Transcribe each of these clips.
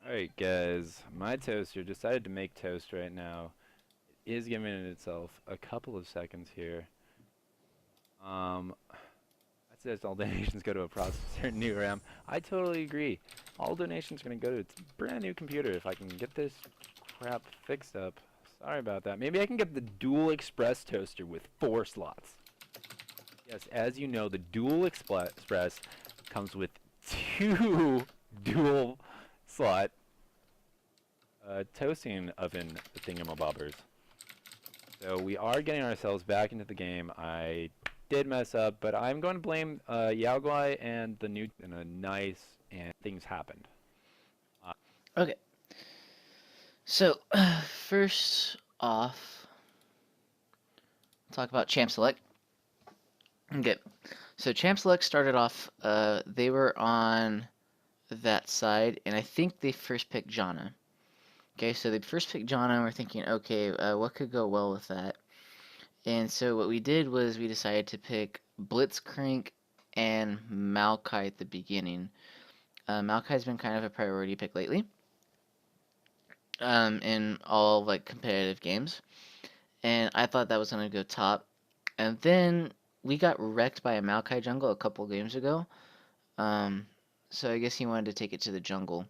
Alright guys, my toaster decided to make toast right now. It is giving it itself a couple of seconds here. I suggest all donations go to a processor, new RAM. I totally agree. All donations are going to go to its brand new computer if I can get this crap fixed up. Sorry about that. Maybe I can get the dual express toaster with 4 slots. Yes, as you know, the dual express comes with 2 dual slot toasting oven thingamabobbers. So we are getting ourselves back into the game. I did mess up, but I'm going to blame Yaoguai and the new in a nice and things happened. Uh, Okay, so first off, talk about Champ Select. Okay, so Champ Select started off, they were on that side, and I think they first picked Janna. Okay, so they first picked Janna, and we're thinking, okay, what could go well with that? And so what we did was we decided to pick Blitzcrank and Maokai at the beginning. Maokai's been kind of a priority pick lately, in all like competitive games, and I thought that was gonna go top. And then we got wrecked by a Maokai jungle a couple games ago. Um, so I guess he wanted to take it to the jungle.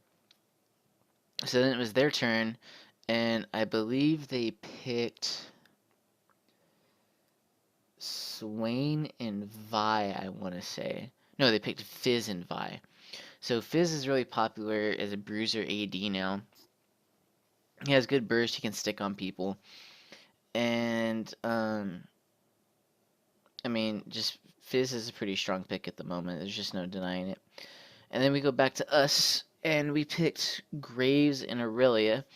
So then it was their turn, and I believe they picked Swain and Vi, I want to say. No, they picked Fizz and Vi. So Fizz is really popular as a bruiser AD now. He has good burst, he can stick on people. And I mean, just Fizz is a pretty strong pick at the moment. There's just no denying it. And then we go back to us, and we picked Graves and Aurelia.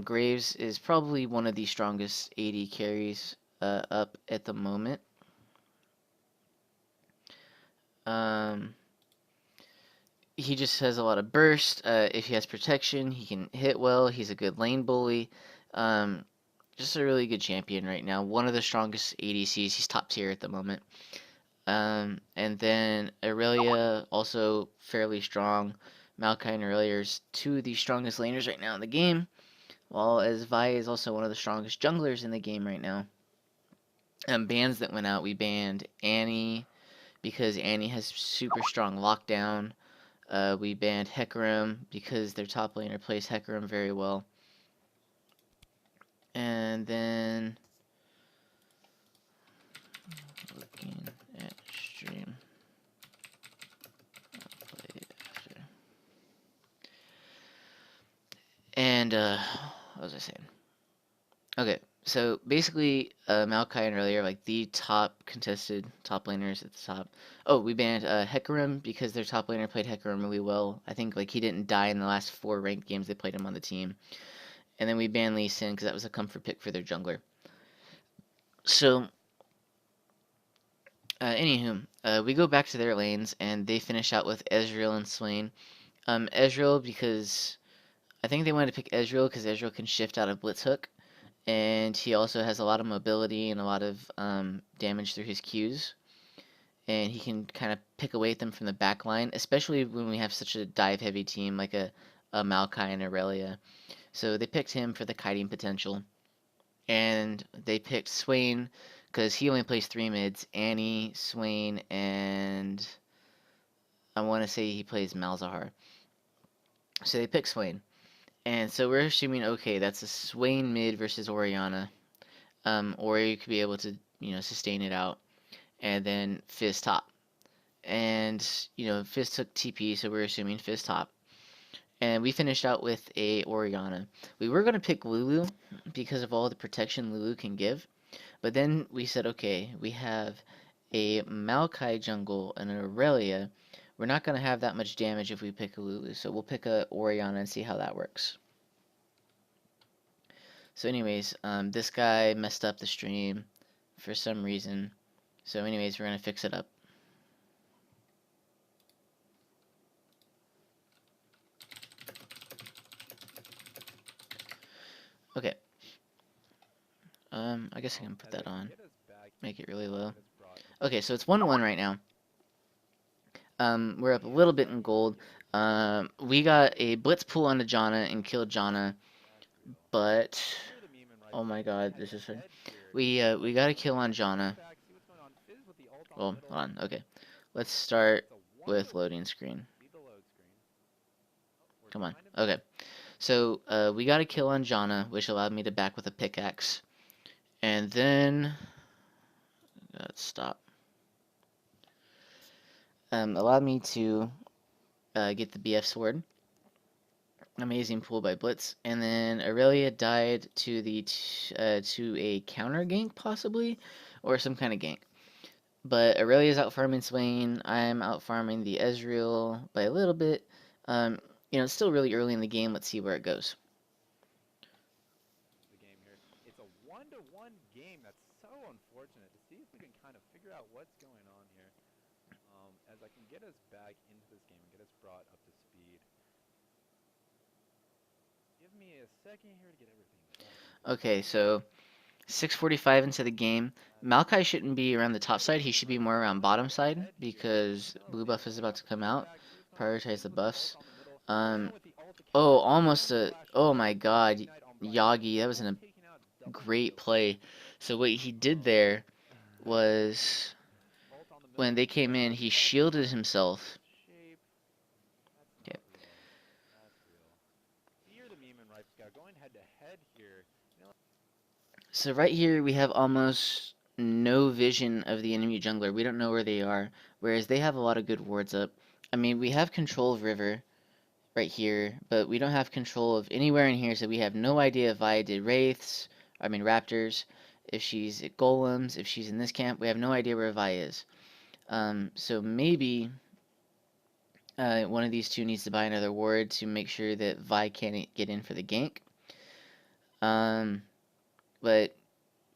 Graves is probably one of the strongest AD carries up at the moment. Um, he just has a lot of burst. If he has protection, he can hit well. He's a good lane bully. Um, just a really good champion right now. One of the strongest ADCs. He's top tier at the moment. And then Aurelia, also fairly strong. Maokai and Aurelia are two of the strongest laners right now in the game. While as Vi is also one of the strongest junglers in the game right now. Bans that went out, we banned Annie because Annie has super strong lockdown. We banned Hecarim because their top laner plays Hecarim very well. And then looking at stream, I'll play it after. And what was I saying? Okay, so basically, Maokai and earlier like the top contested top laners at the top. Oh, we banned Hecarim because their top laner played Hecarim really well. I think like he didn't die in the last 4 ranked games they played him on the team. And then we banned Lee Sin because that was a comfort pick for their jungler. So, anywho, we go back to their lanes and they finish out with Ezreal and Swain. Ezreal because I think they wanted to pick Ezreal because Ezreal can shift out of Blitz Hook, and he also has a lot of mobility and a lot of damage through his Qs, and he can kind of pick away at them from the back line, especially when we have such a dive-heavy team like a Maokai and Aurelia. So they picked him for the kiting potential, and they picked Swain because he only plays 3 mids: Annie, Swain, and I want to say he plays Malzahar. So they picked Swain. And so we're assuming, okay, that's a Swain mid versus Orianna. Ori could be able to, sustain it out. And then Fizz top. And, Fizz took TP, so we're assuming Fizz top. And we finished out with a Orianna. We were going to pick Lulu because of all the protection Lulu can give. But then we said, okay, we have a Maokai jungle and an Aurelia. We're not going to have that much damage if we pick a Lulu. So we'll pick a Orianna and see how that works. So anyways, this guy messed up the stream for some reason. So anyways, we're going to fix it up. Okay. I guess I can put as I that on. get us back Make it into really the low. game, it's brought. Okay, so it's 1-1 right now. We're up a little bit in gold. We got a blitz pull onto Janna and killed Janna, but oh my god, this is hard. We got a kill on Janna. Well, hold on. Okay, let's start with loading screen. Come on. Okay, so we got a kill on Janna, which allowed me to back with a pickaxe, and then let's stop. Allowed me to get the BF sword. Amazing pull by Blitz, and then Aurelia died to to a counter gank possibly, or some kind of gank. But Aurelia's out farming Swain. I'm out farming the Ezreal by a little bit. It's still really early in the game. Let's see where it goes. The game here. It's a 1-1 game. That's so unfortunate. To see if we can kind of figure out what's going on here. As I can get us back into this game and get us brought up to speed. Give me a second here to get everything done. Okay, so 6:45 into the game. Maokai shouldn't be around the top side. He should be more around bottom side because blue buff is about to come out. Prioritize the buffs. Oh, almost a. Oh my God, Yagi, that was a great play. So what he did there was when they came in, he shielded himself. Okay. So right here we have almost no vision of the enemy jungler. We don't know where they are, whereas they have a lot of good wards up. I mean, we have control of river right here, but we don't have control of anywhere in here, so we have no idea if Vi did raptors, if she's at golems, if she's in this camp. We have no idea where Vi is. So maybe one of these two needs to buy another ward to make sure that Vi can't get in for the gank. But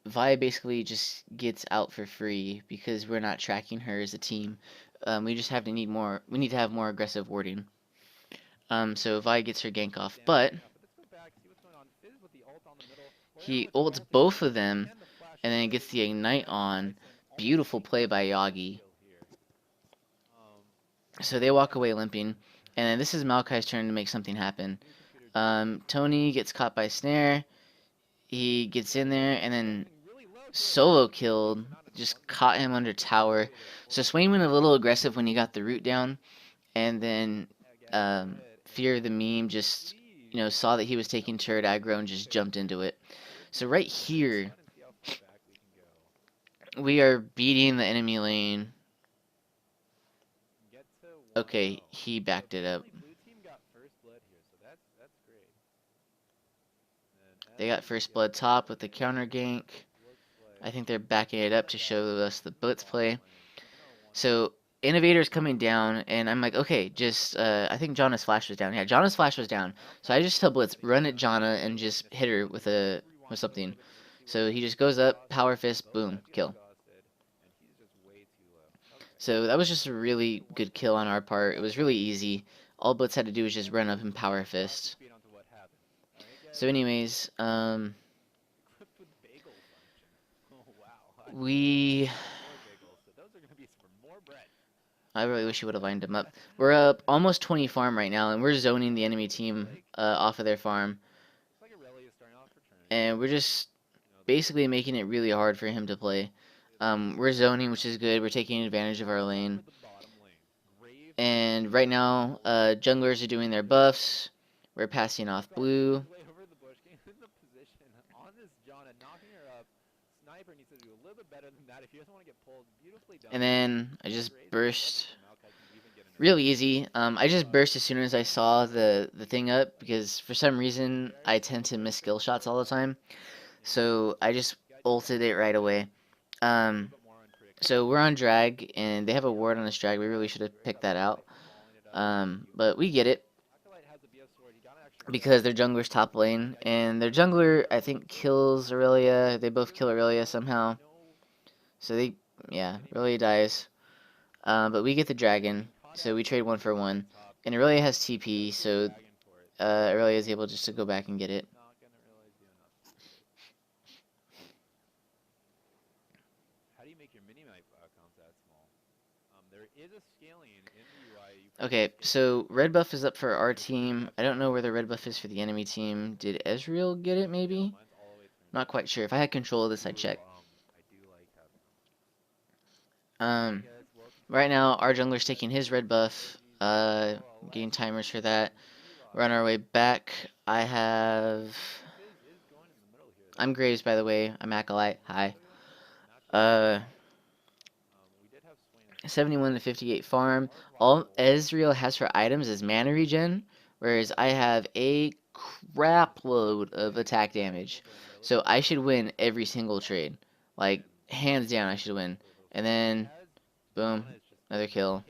Vi basically just gets out for free because we're not tracking her as a team. We just have to need more. We need to have more aggressive warding. So Vi gets her gank off, but he ults both of them, and then gets the ignite on. Beautiful play by Yagi. So they walk away limping, and then this is Maokai's turn to make something happen. Tony gets caught by snare. He gets in there, and then solo killed. Just caught him under tower. So Swain went a little aggressive when he got the root down, and then Fear the Meme just saw that he was taking turret aggro and just jumped into it. So right here, we are beating the enemy lane. Okay, he backed it up. They got first blood top with the counter gank. I think they're backing it up to show us the blitz play. So Innovator's coming down, and I'm like, okay, just I think Janna's flash was down. Yeah, Janna's flash was down. So I just tell Blitz, run at Janna and just hit her with something. So he just goes up, power fist, boom, kill. So that was just a really good kill on our part. It was really easy. All Blitz had to do was just run up and power fist. So anyways, I really wish he would have lined him up. We're up almost 20 farm right now, and we're zoning the enemy team off of their farm. And we're just basically making it really hard for him to play. We're zoning, which is good. We're taking advantage of our lane. And right now, junglers are doing their buffs. We're passing off blue. And then I just burst. Real easy. I just burst as soon as I saw the thing up because for some reason I tend to miss skill shots all the time. So I just ulted it right away. So we're on drag and they have a ward on this drag. We really should have picked that out. But we get it because their jungler's top lane and their jungler I think kills Aurelia. They both kill Aurelia somehow. So Aurelia dies. But we get the dragon, so we trade 1 for 1. And Aurelia has TP, so Aurelia is able just to go back and get it. Okay, so red buff is up for our team. I don't know where the red buff is for the enemy team. Did Ezreal get it, maybe? Not quite sure. If I had control of this, I'd check. Um, right now, our jungler's taking his red buff. Getting timers for that. We're on our way back. I'm Graves, by the way. I'm Acolyte. Hi. Uh, 71 to 58 farm. All Ezreal has for items is mana regen, whereas I have a crap load of attack damage. So I should win every single trade. Like, hands down, I should win. And then, boom, another kill.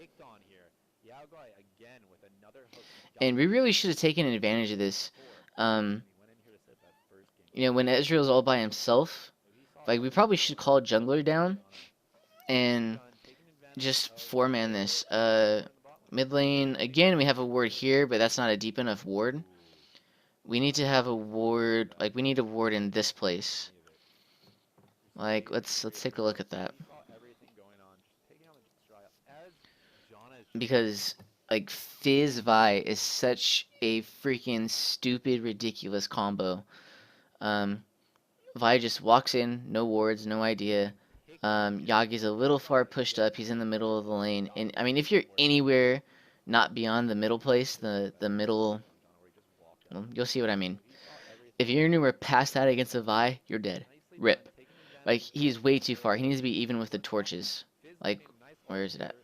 And we really should have taken advantage of this. Um, when Ezreal's all by himself, like, we probably should call jungler down and just four-man this. Mid lane, again, we have a ward here, but that's not a deep enough ward. We need to have a ward, like, we need a ward in this place. Like, let's take a look at that. Because, like, Fizz Vi is such a freaking stupid, ridiculous combo. Vi just walks in, no wards, no idea. Yagi's a little far pushed up. He's in the middle of the lane. And, I mean, if you're anywhere not beyond the middle place, the middle... Well, you'll see what I mean. If you're anywhere past that against a Vi, you're dead. Rip. Like, he's way too far. He needs to be even with the torches. Like, where is it at?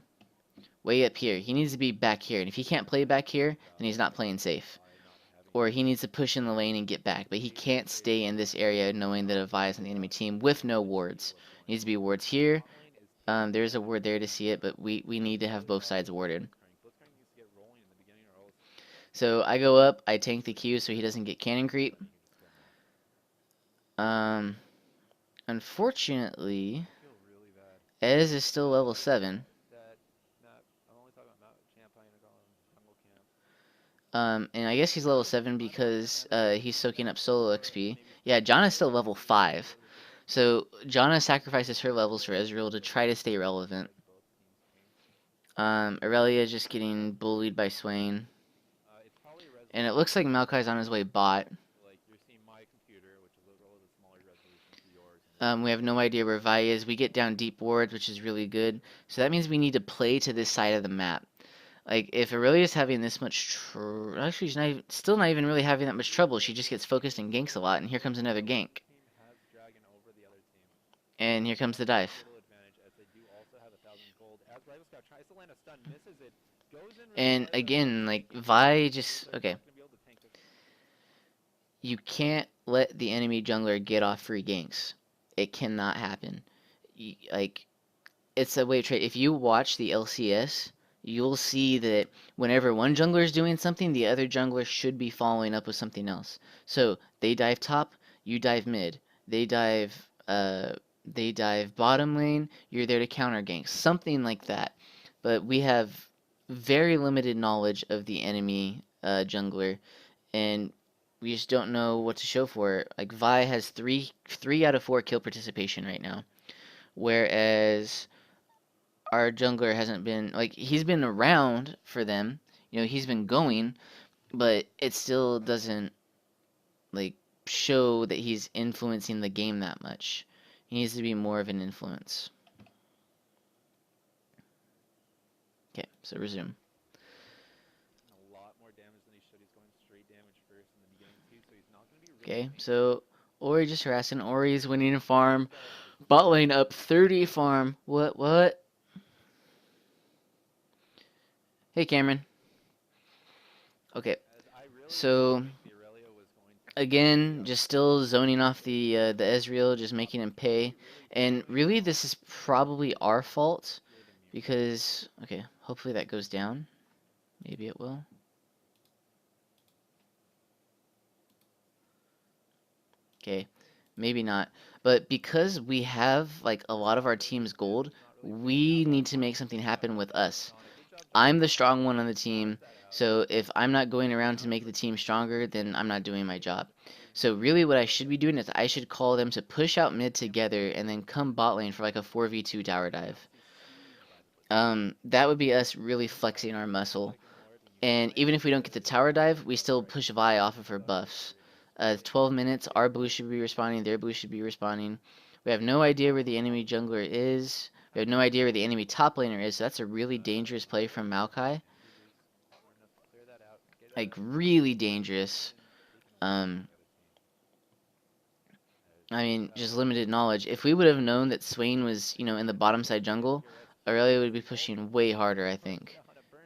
Way up here. He needs to be back here. And if he can't play back here, then he's not playing safe. Or he needs to push in the lane and get back. But he can't stay in this area knowing that a Vi is on the enemy team with no wards. Needs to be wards here. There's a ward there to see it, but we need to have both sides warded. So I go up, I tank the Q so he doesn't get cannon creep. Unfortunately, Ez is still level 7. And I guess he's level 7 because he's soaking up solo XP. Yeah, Janna's still level 5. So Janna sacrifices her levels for Ezreal to try to stay relevant. Aurelia just getting bullied by Swain. And it looks like Maokai's on his way bot. We have no idea where Vi is. We get down deep wards, which is really good. So that means we need to play to this side of the map. Like, if Aurelia's having this much actually, she's still not even really having that much trouble. She just gets focused and ganks a lot, and here comes another gank. And here comes the dive. And again, like, Vi just... Okay. You can't let the enemy jungler get off free ganks. It cannot happen. Like, it's a way trade. If you watch the LCS, you'll see that whenever one jungler is doing something, the other jungler should be following up with something else. So they dive top, you dive mid. They dive bottom lane, you're there to counter gank. Something like that. But we have very limited knowledge of the enemy jungler, and we just don't know what to show for it. Like, Vi has three out of 4 kill participation right now, whereas our jungler hasn't been, like, he's been around for them, he's been going, but it still doesn't, like, show that he's influencing the game that much. He needs to be more of an influence. Okay, so resume. Okay, so Ori just harassing. Ori's winning a farm. Bot lane up 30 farm. What? Hey, Cameron. Okay, so again, just still zoning off the Ezreal, just making him pay. And really, this is probably our fault because, okay, hopefully that goes down. Maybe it will. Okay, maybe not. But because we have, like, a lot of our team's gold, we need to make something happen with us. I'm the strong one on the team, so if I'm not going around to make the team stronger, then I'm not doing my job. So really what I should be doing is I should call them to push out mid together and then come bot lane for like a 4v2 tower dive. that would be us really flexing our muscle. And even if we don't get the tower dive, we still push Vi off of her buffs. 12 minutes, our blue should be responding, their blue should be responding. We have no idea where the enemy jungler is. We have no idea where the enemy top laner is, so that's a really dangerous play from Maokai. Like, really dangerous. Um, I mean, just limited knowledge. If we would have known that Swain was, in the bottom side jungle, Aurelia would be pushing way harder, I think.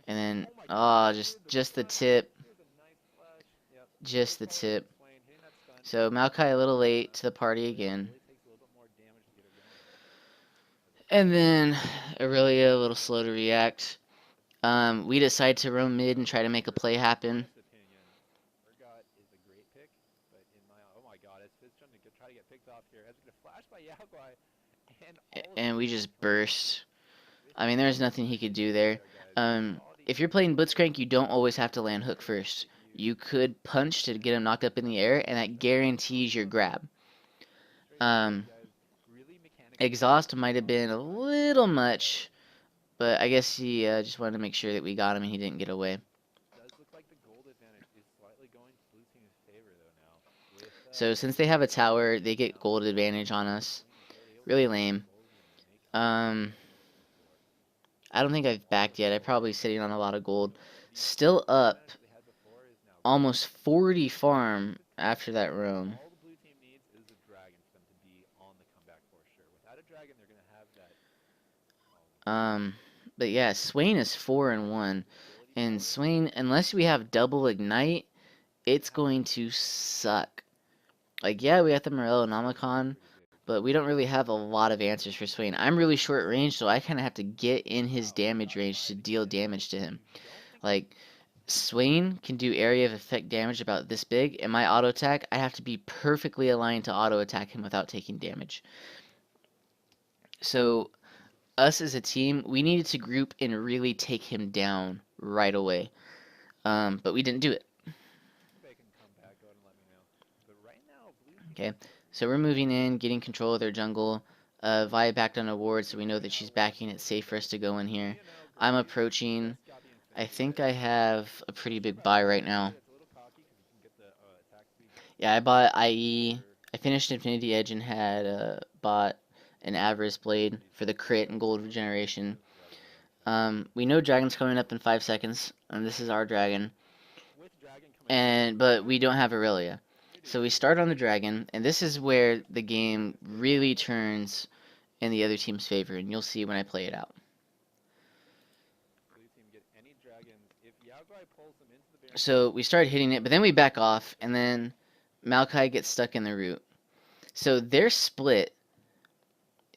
And then, oh, just the tip. Just the tip. So Maokai a little late to the party again. And then Aurelia a little slow to react. We decide to roam mid and try to make a play happen. And we just burst. I mean, there's nothing he could do there. If you're playing Blitzcrank, you don't always have to land hook first. You could punch to get him knocked up in the air, and that guarantees your grab. Exhaust might have been a little much, but I guess he just wanted to make sure that we got him and he didn't get away. So since they have a tower, they get gold advantage on us. Really lame. I don't think I've backed yet. I'm probably sitting on a lot of gold. Still up almost 40 farm after that roam. But yeah, Swain is 4-1. And Swain, unless we have double ignite, it's going to suck. Like, yeah, we have the Morello Nomicon, but we don't really have a lot of answers for Swain. I'm really short range, so I kind of have to get in his damage range to deal damage to him. Like, Swain can do area of effect damage about this big, and my auto attack, I have to be perfectly aligned to auto attack him without taking damage. So, us as a team, we needed to group and really take him down right away. But we didn't do it. Okay, so we're moving in, getting control of their jungle. Vi backed on a ward, so we know that she's backing. It's safe for us to go in here. I'm approaching. I think I have a pretty big buy right now. Yeah, I bought IE. I finished Infinity Edge and had bought an Avarice Blade for the crit and gold regeneration. We know Dragon's coming up in 5 seconds, and this is our Dragon. But we don't have Aurelia. So we start on the Dragon, and this is where the game really turns in the other team's favor, and you'll see when I play it out. So we start hitting it, but then we back off, and then Maokai gets stuck in the root. So they're split.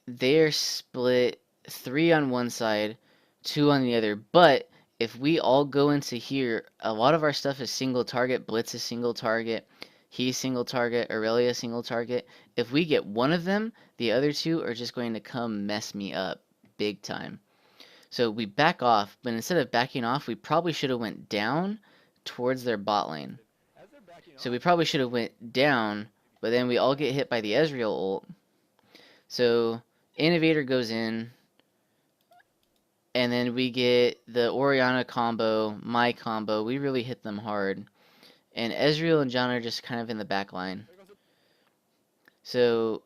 They're split 3 on one side, 2 on the other. But if we all go into here, a lot of our stuff is single target. Blitz is single target. He's single target. Aurelia single target. If we get one of them, the other 2 are just going to come mess me up big time. So we back off, but instead of backing off, we probably should have went down towards their bot lane. So we probably should have went down, but then we all get hit by the Ezreal ult. So Innovator goes in, and then we get the Orianna combo, my combo. We really hit them hard. And Ezreal and John are just kind of in the back line. So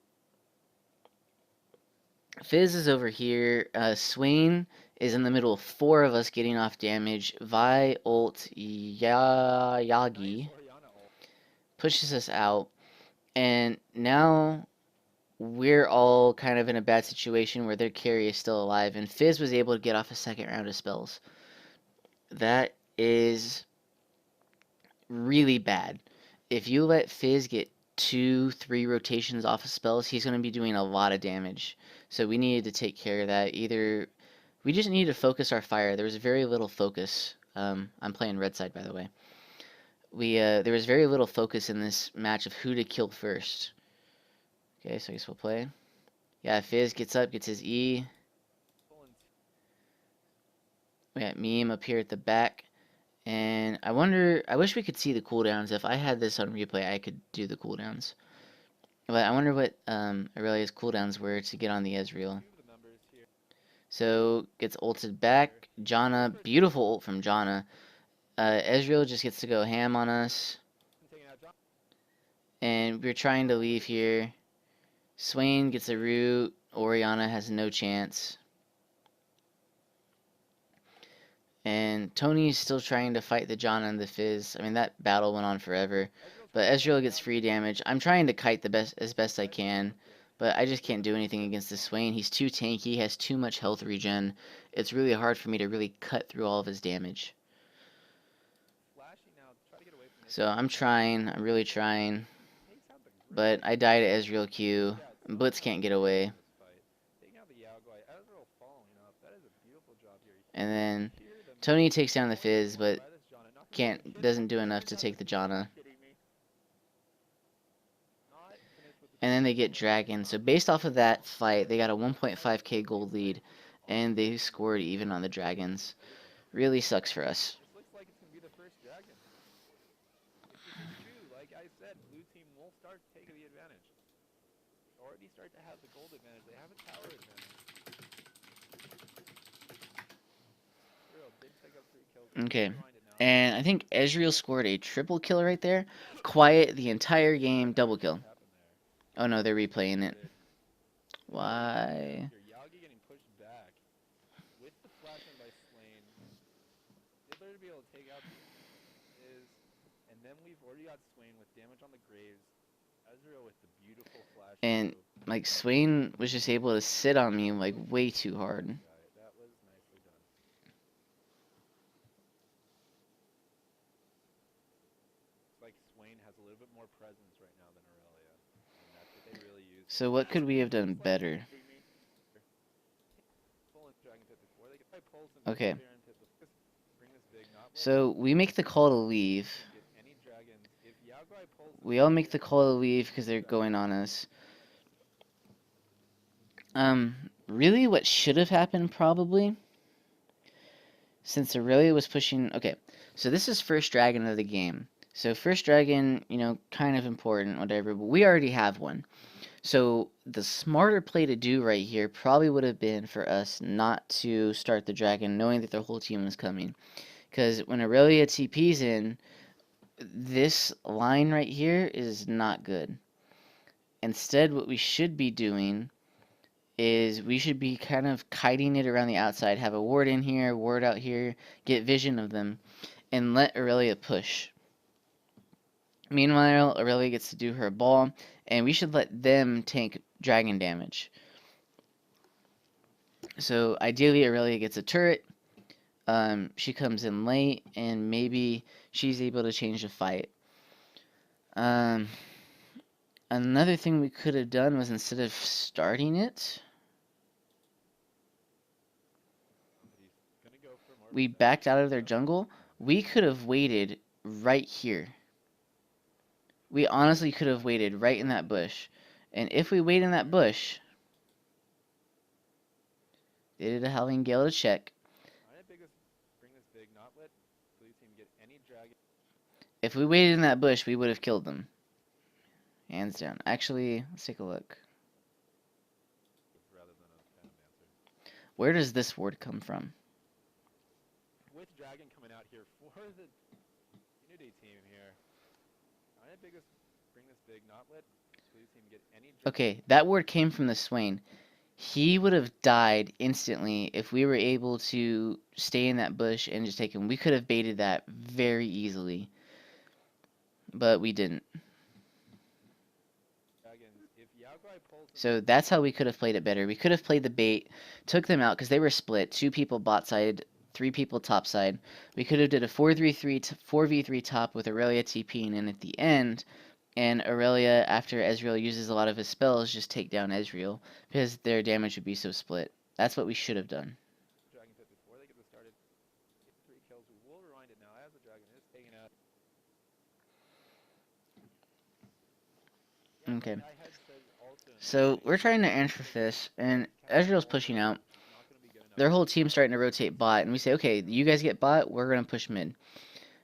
Fizz is over here. Swain is in the middle of 4 of us getting off damage. Vi ult Yagi pushes us out. And now we're all kind of in a bad situation where their carry is still alive, and Fizz was able to get off a second round of spells. That is really bad. If you let Fizz get 2-3 rotations off of spells, he's going to be doing a lot of damage. So we needed to take care of that. Either we just needed to focus our fire. There was very little focus. I'm playing red side, by the way. There was very little focus in this match of who to kill first. Okay, so I guess we'll play. Yeah, Fizz gets up, gets his E. We got Meme up here at the back. And I wish we could see the cooldowns. If I had this on replay, I could do the cooldowns. But I wonder what Aurelia's cooldowns were to get on the Ezreal. So gets ulted back. Janna, beautiful ult from Janna. Ezreal just gets to go ham on us. And we're trying to leave here. Swain gets a root. Orianna has no chance. And Tony's still trying to fight the Janna and the Fizz. I mean, that battle went on forever. But Ezreal gets free damage. I'm trying to kite as best I can. But I just can't do anything against the Swain. He's too tanky, has too much health regen. It's really hard for me to really cut through all of his damage. So I'm trying. I'm really trying. But I die to Ezreal Q. Blitz can't get away. And then Tony takes down the Fizz, but doesn't do enough to take the Janna. And then they get Dragon. So based off of that fight, they got a 1.5k gold lead, and they scored even on the Dragons. Really sucks for us. Okay, and I think Ezreal scored a triple kill right there. Quiet the entire game, double kill. Oh no, they're replaying it. Why? And like Swain was just able to sit on me like way too hard. So what could we have done better? Okay. So we make the call to leave. We all make the call to leave because they're going on us. Really what should have happened probably, since Aurelia was pushing... Okay, so this is first dragon of the game. So first dragon, you know, kind of important, whatever, but we already have one. So the smarter play to do right here probably would have been for us not to start the dragon knowing that their whole team was coming. Because when Aurelia TP's in, this line right here is not good. Instead, what we should be doing is we should be kind of kiting it around the outside, have a ward in here, ward out here, get vision of them, and let Aurelia push. Meanwhile, Aurelia gets to do her ball, and we should let them tank dragon damage. So ideally, Aurelia gets a turret. She comes in late, and maybe she's able to change the fight. Another thing we could have done was instead of starting it, we backed out of their jungle. We could have waited right here. We honestly could have waited right in that bush. And if we wait in that bush, they did a Howling Gale to check. If we waited in that bush, we would have killed them. Hands down. Actually, let's take a look. Where does this ward come from? Okay, that ward came from the Swain. He would have died instantly if we were able to stay in that bush and just take him. We could have baited that very easily. But we didn't. So that's how we could have played it better. We could have played the bait, took them out because they were split. 2 people bot side, 3 people top side. We could have did a 4v3 top with Aurelia TPing in at the end. And Aurelia, after Ezreal uses a lot of his spells, just take down Ezreal because their damage would be so split. That's what we should have done. Okay. So we're trying to answer this, and Ezreal's pushing out. Their whole team's starting to rotate bot, and we say, okay, you guys get bot, we're going to push mid.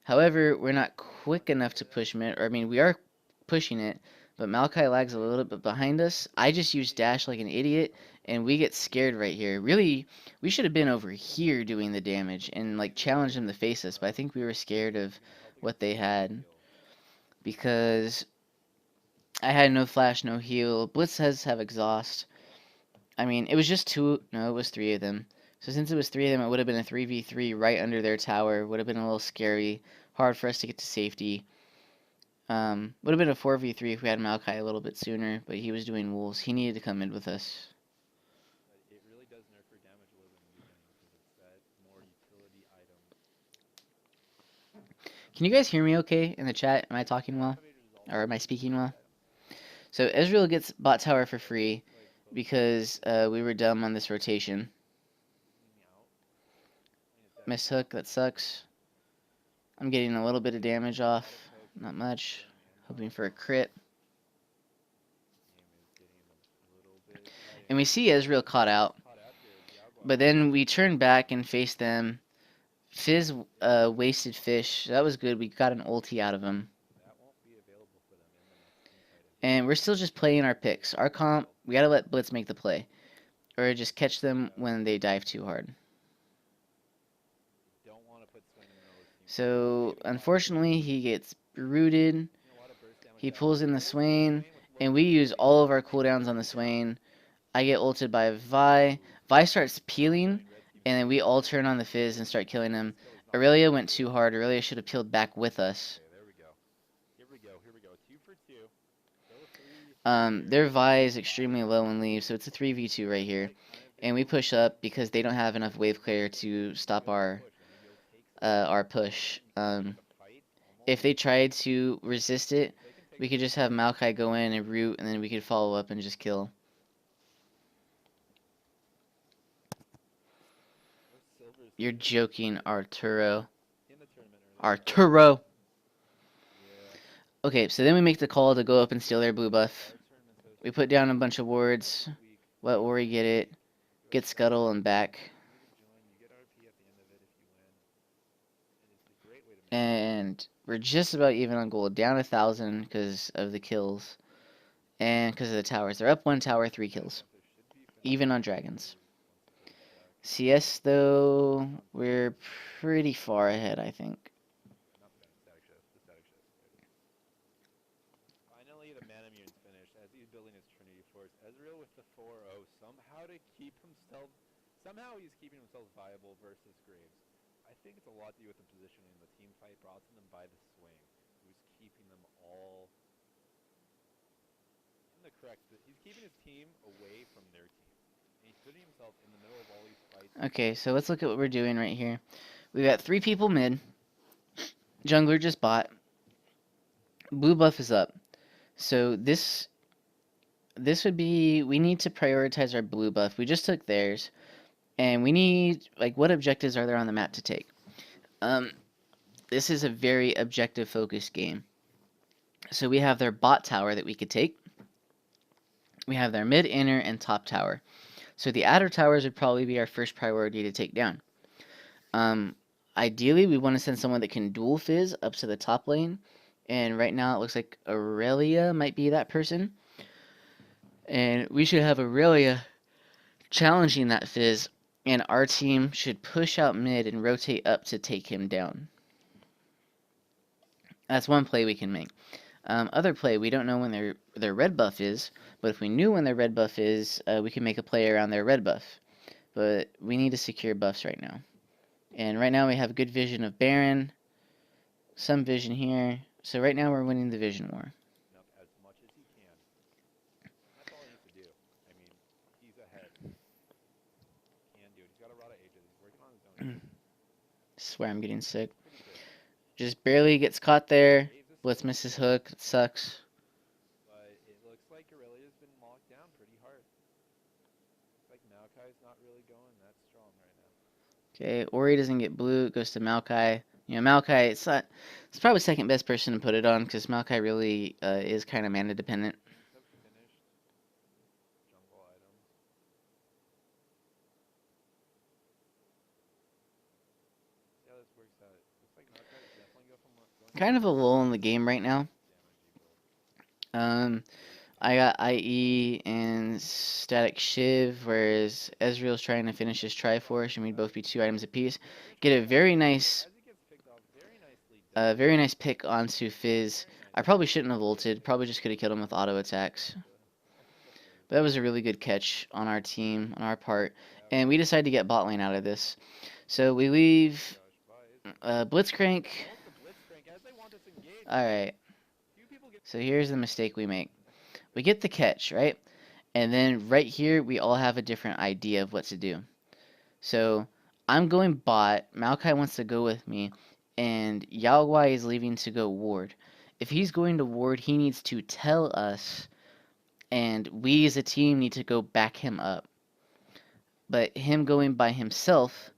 However, we're not quick enough to push mid, or I mean, we are pushing it, but Maokai lags a little bit behind us. I just used dash like an idiot, and we get scared right here. Really, we should have been over here doing the damage and like challenge them to face us, but I think we were scared of what they had because I had no flash, no heal. Blitz has have exhaust. I mean, it was just two. No, it was three of them. So since it was three of them, it would have been a 3v3 right under their tower. Would have been a little scary. Hard for us to get to safety. Would have been a 4v3 if we had Maokai a little bit sooner, but he was doing wolves. He needed to come in with us. It really does nerf for damage a little bit in the beginning because it's that more utility item. Can you guys hear me okay in the chat? Am I talking well? Or am I speaking well? So Ezreal gets bot tower for free because we were dumb on this rotation. Miss hook, that sucks. I'm getting a little bit of damage off. Not much. Hoping for a crit. And we see Ezreal caught out. But then we turn back and face them. Fizz wasted fish. That was good. We got an ulti out of him. And we're still just playing our picks. Our comp, we gotta let Blitz make the play. Or just catch them when they dive too hard. So, unfortunately, he gets rooted. He pulls in the Swain. And we use all of our cooldowns on the Swain. I get ulted by Vi. Vi starts peeling. And then we all turn on the Fizz and start killing him. Aurelia went too hard. Aurelia should have peeled back with us. Their Vi is extremely low in leave, so it's a 3v2 right here. And we push up because they don't have enough wave clear to stop our push. If they tried to resist it, we could just have Maokai go in and root, and then we could follow up and just kill. You're joking, Arturo. Arturo! Okay, so then we make the call to go up and steal their blue buff. We put down a bunch of wards. Let Ori get it. Get Scuttle and back. And we're just about even on gold. Down 1,000 because of the kills. And because of the towers. They're up 1 tower, 3 kills. Even on dragons. CS, though, we're pretty far ahead, I think. Finally, the Mana Mute's finished as he's building his Trinity Force. Ezreal with the 4-0 somehow he's keeping himself viable versus Graves. I think it's a lot to do with the positioning in the team fight brought to them by the swing, who's keeping them all in the correct. He's keeping his team away from their team. And he's putting himself in the middle of all these fights. Okay, so let's look at what we're doing right here. We got 3 people mid. Jungler just bot. Blue buff is up. So this would be, we need to prioritize our blue buff. We just took theirs. And we need, like, what objectives are there on the map to take? This is a very objective focused game. So we have their bot tower that we could take. We have their mid, inner, and top tower. So the outer towers would probably be our first priority to take down. Ideally, we want to send someone that can dual fizz up to the top lane. And right now it looks like Aurelia might be that person. And we should have Aurelia challenging that fizz. And our team should push out mid and rotate up to take him down. That's one play we can make. Other play, we don't know when their red buff is, but if we knew when their red buff is, we can make a play around their red buff. But we need to secure buffs right now. And right now we have good vision of Baron, some vision here. So right now we're winning the vision war. As much as he can. That's all he needs to do. I mean, he's ahead. Can do it. He's got a lot of ages. He's working on his own. I swear I'm getting sick. Just barely gets caught there. Blitz misses hook. It sucks. But it looks like Aurelia's been locked down pretty hard. Like Maokai's not really going that strong right now. Okay, Ori doesn't get blue. It goes to Maokai. You know, Maokai, it's probably second best person to put it on because Maokai really is kind of mana dependent. Kind of a lull in the game right now. I got IE and Static Shiv, whereas Ezreal's trying to finish his Triforce, and we'd both be 2 items apiece. Get a very nice, very nice pick onto Fizz. I probably shouldn't have ulted. Probably just could have killed him with auto attacks. But that was a really good catch on our team, on our part, and we decided to get bot lane out of this. So we leave Blitzcrank. Alright, so here's the mistake we make. We get the catch, right? And then right here, we all have a different idea of what to do. So I'm going bot, Maokai wants to go with me, and Yao Guai is leaving to go ward. If he's going to ward, he needs to tell us, and we as a team need to go back him up. But him going by himself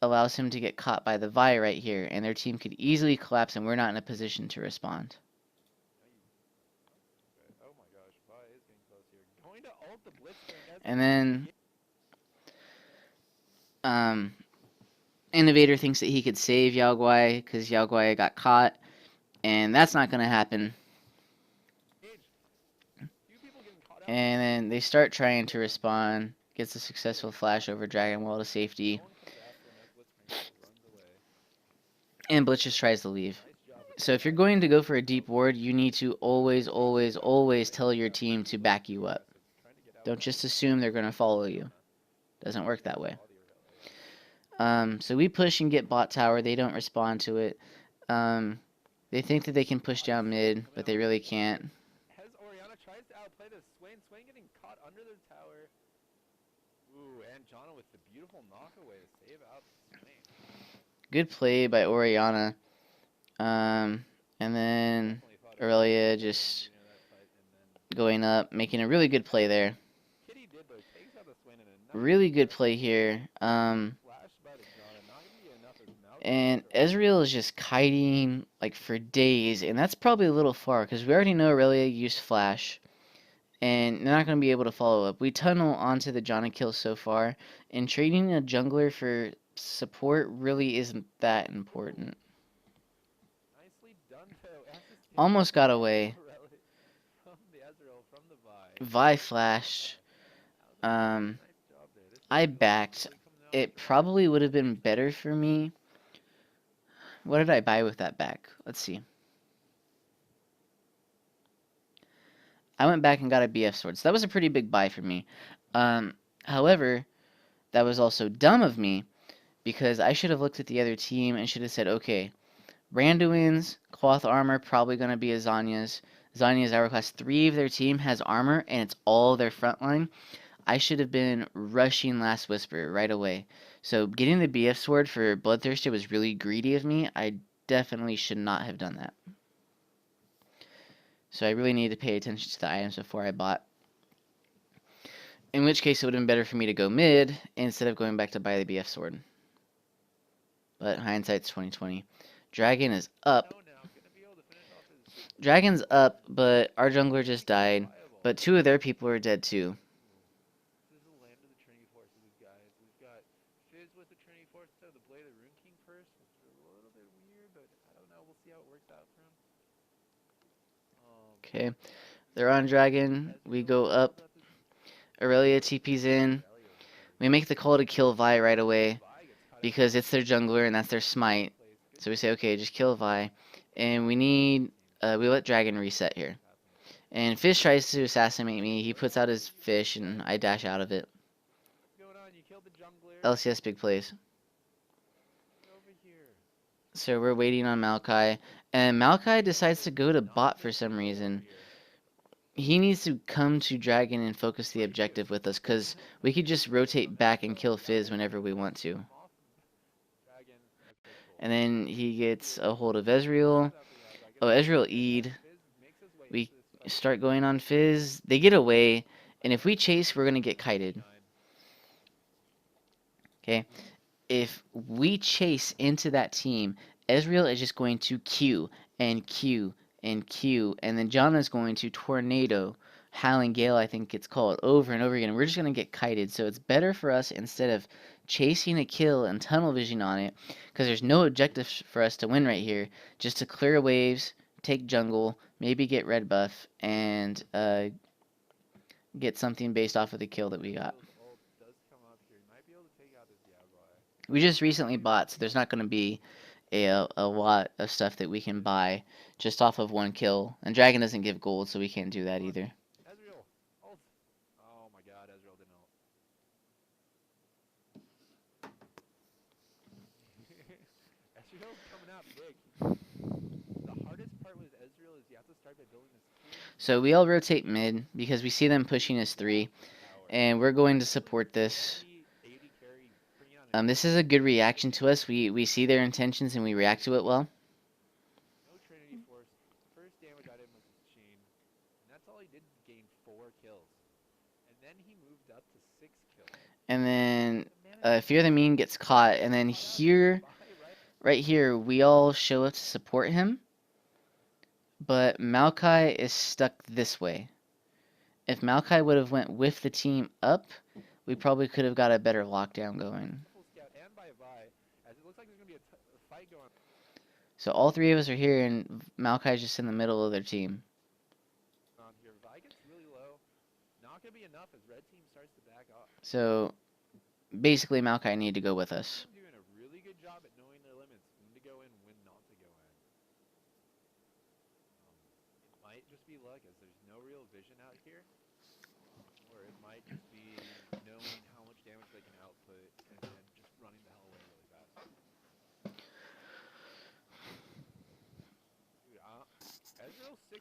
allows him to get caught by the Vi right here, and their team could easily collapse, and we're not in a position to respond. And then Innovator thinks that he could save Yao Guai because Yao Guai got caught, and that's not going to happen. And then they start trying to respond. Gets a successful flash over Dragon Wall to safety. And Blitz just tries to leave. So if you're going to go for a deep ward, you need to always, always, always tell your team to back you up. Don't just assume they're going to follow you. Doesn't work that way. So we push and get bot tower. They don't respond to it. They think that they can push down mid, but they really can't. Tries to outplay the Swain. Swain getting caught under the tower. Ooh, and Jana with the beautiful knockaway to save out the Swain. Good play by Oriana. And then Aurelia just going up, making a really good play there. Really good play here. And Ezreal is just kiting like for days, and that's probably a little far because we already know Aurelia used flash, and they're not going to be able to follow up. We tunnel onto the Janna kill so far, and trading a jungler for support really isn't that important. Almost got away. Vi flash. I backed. It probably would have been better for me. What did I buy with that back? Let's see. I went back and got a BF sword. So that was a pretty big buy for me. However, that was also dumb of me because I should have looked at the other team and should have said, okay, Randuin's cloth armor probably going to be a Zanya's. Zanya's Hourglass. 3 of their team has armor and it's all their front line. I should have been rushing Last Whisper right away. So getting the BF sword for Bloodthirsty was really greedy of me. I definitely should not have done that. So I really needed to pay attention to the items before I bought. In which case it would have been better for me to go mid instead of going back to buy the BF sword. But hindsight's 2020. Dragon is up. Dragon's up, but our jungler just died. But 2 of their people are dead too. Okay, they're on Dragon. We go up. Aurelia TP's in. We make the call to kill Vi right away because it's their jungler and that's their smite. So we say, okay, just kill Vi. And we need, we let Dragon reset here. And Fish tries to assassinate me. He puts out his fish and I dash out of it. LCS big plays. So we're waiting on Maokai. And Maokai decides to go to bot for some reason. He needs to come to Dragon and focus the objective with us, because we could just rotate back and kill Fizz whenever we want to. And then he gets a hold of Ezreal. Oh, Ezreal E'd. We start going on Fizz. They get away, and if we chase, we're going to get kited. Okay? If we chase into that team, Ezreal is just going to Q and Q and Q, and then Janna is going to Tornado, Howling Gale, I think it's called, over and over again. We're just going to get kited, so it's better for us, instead of chasing a kill and tunnel vision on it, because there's no objective for us to win right here, just to clear waves, take jungle, maybe get red buff, and get something based off of the kill that we got. Ezreal's ult does come up here. He might be able to take out this Diablo. We just recently bought, so there's not going to be a lot of stuff that we can buy just off of one kill. And Dragon doesn't give gold, so we can't do that either. Ezreal, ult. Oh my god, Ezreal didn't ult. Ezreal's coming out big. The hardest part with Ezreal is you have to start by building this team. So we all rotate mid because we see them pushing us 3, and we're going to support this. This is a good reaction to us. We see their intentions and we react to it well. No Trinity Force. First damage out of him was his chain. And that's all he did, gain 4 kills. And then he moved up to 6 kills. And then Fear the Mean gets caught, and then here, right here, we all show up to support him. But Maokai is stuck this way. If Maokai would have went with the team up, we probably could have got a better lockdown going. So all 3 of us are here, and Maokai's just in the middle of their team. So basically, Maokai need to go with us. Doing a really good job at knowing their limits, when to go in, when not to go in. It might just be luck, as there's no real vision out here, or it might just be knowing how much damage they can output and then just running the hell away really fast. Dude,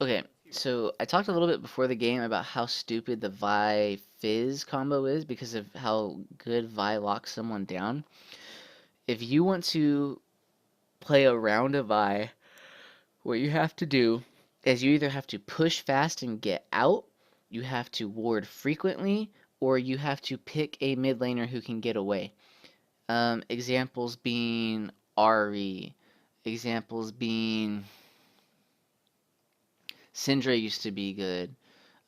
Okay, so I talked a little bit before the game about how stupid the Vi Fizz combo is because of how good Vi locks someone down. If you want to play around a Vi, what you have to do is you either have to push fast and get out, you have to ward frequently, or you have to pick a mid laner who can get away. Examples being Ahri, examples being Syndra used to be good.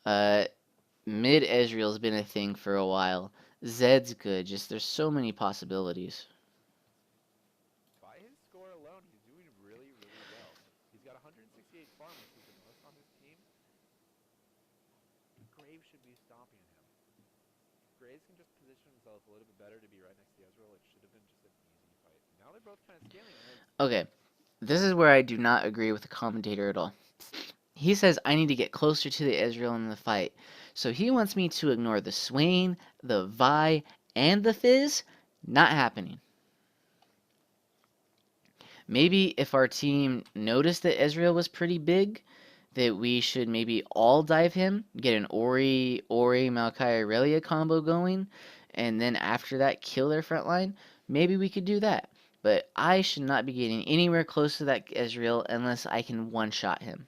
Mid Ezreal's been a thing for a while. Zed's good. Just there's so many possibilities. By his score alone, he's doing really, really well. He's got 168 farm, which is the most on his team. Graves should be stopping him. If Graves can just position himself a little bit better to be right next to Ezreal, it should have been just an easy fight. Now they're both kind of scaling. Okay, this is where I do not agree with the commentator at all. He says I need to get closer to the Ezreal in the fight. So he wants me to ignore the Swain, the Vi, and the Fizz. Not happening. Maybe if our team noticed that Ezreal was pretty big, that we should maybe all dive him, get an Ori, Maokai, Aurelia combo going, and then after that kill their front line. Maybe we could do that. But I should not be getting anywhere close to that Ezreal unless I can one-shot him.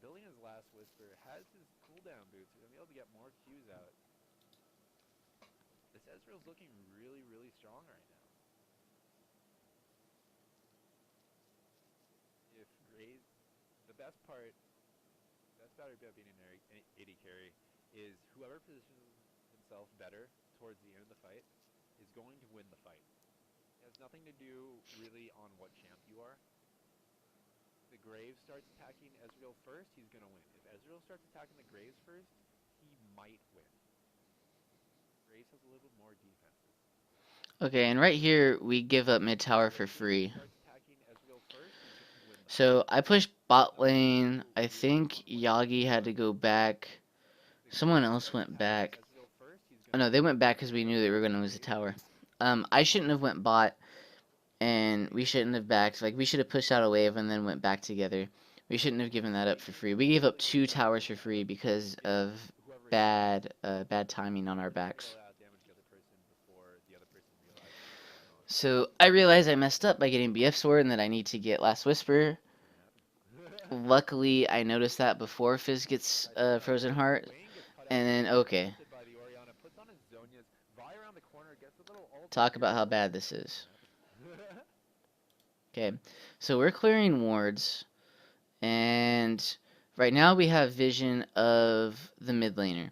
Building his last whisper, has his cooldown boots, he's gonna be able to get more Qs out. This Ezreal's looking really, really strong right now. If Graves, the best part about being an AD carry is whoever positions himself better towards the end of the fight is going to win the fight. It has nothing to do really on what champ you are. The Graves starts attacking Ezreal first, he's going to win. If Ezreal starts attacking the Graves first, he might win. Graves has a little bit more defenses. Okay, and right here, we give up mid tower for free. So, I pushed bot lane. I think Yagi had to go back. Someone else went back. Oh, no, they went back because we knew they were going to lose the tower. I shouldn't have went bot. And we shouldn't have backed. Like, we should have pushed out a wave and then went back together. We shouldn't have given that up for free. We gave up 2 towers for free because of bad timing on our backs. So, I realized I messed up by getting BF Sword and that I need to get Last Whisper. Luckily, I noticed that before Fizz gets Frozen Heart. And then, okay. Talk about how bad this is. Okay, so we're clearing wards, and right now we have vision of the mid laner.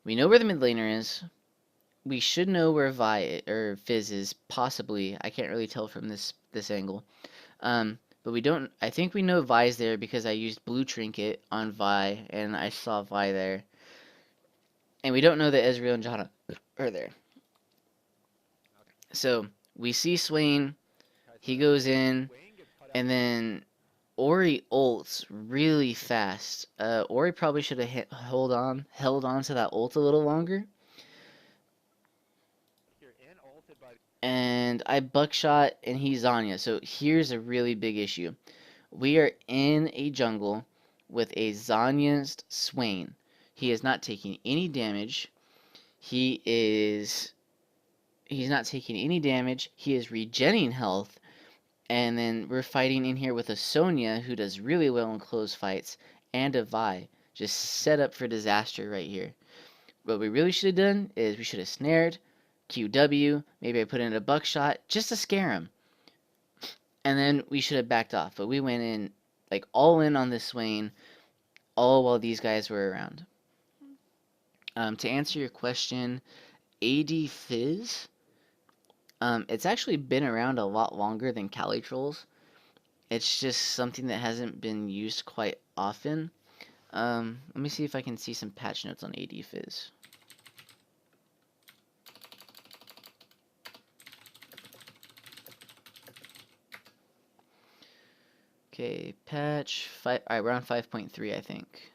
We know where the mid laner is. we should know where or Fizz is, possibly. I can't really tell from this angle. But we don't. I think we know Vi's there because I used Blue Trinket on Vi, and I saw Vi there. And we don't know that Ezreal and Janna are there. So we see Swain. He goes in, and then Ori ults really fast. Ori probably should have held on to that ult a little longer. And I buckshot, and he's Zanya. So here's a really big issue. We are in a jungle with a Zanya's Swain. He is not taking any damage. He's not taking any damage. He is regenning health. And then we're fighting in here with a Sonya who does really well in close fights and a Vi. Just set up for disaster right here. What we really should have done is we should have snared, QW, maybe I put in a buckshot just to scare him. And then we should have backed off. But we went in, like, all in on this Swain, all while these guys were around. To answer your question, AD Fizz, it's actually been around a lot longer than Cali Trolls. It's just something that hasn't been used quite often. Let me see if I can see some patch notes on AD Fizz. Okay, patch 5. Alright, we're on 5.3, I think.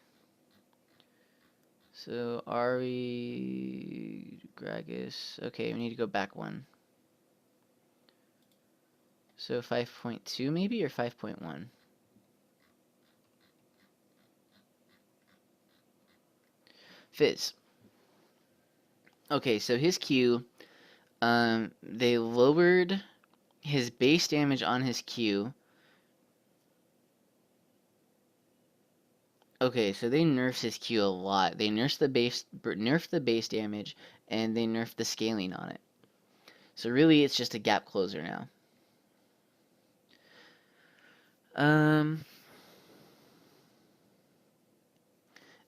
So, Ari, Gragas. Okay, we need to go back one. So 5.2 maybe, or 5.1? Fizz. Okay, so his Q, they lowered his base damage on his Q. Okay, so they nerfed his Q a lot. They nerfed the base damage, and they nerfed the scaling on it. So really, it's just a gap closer now.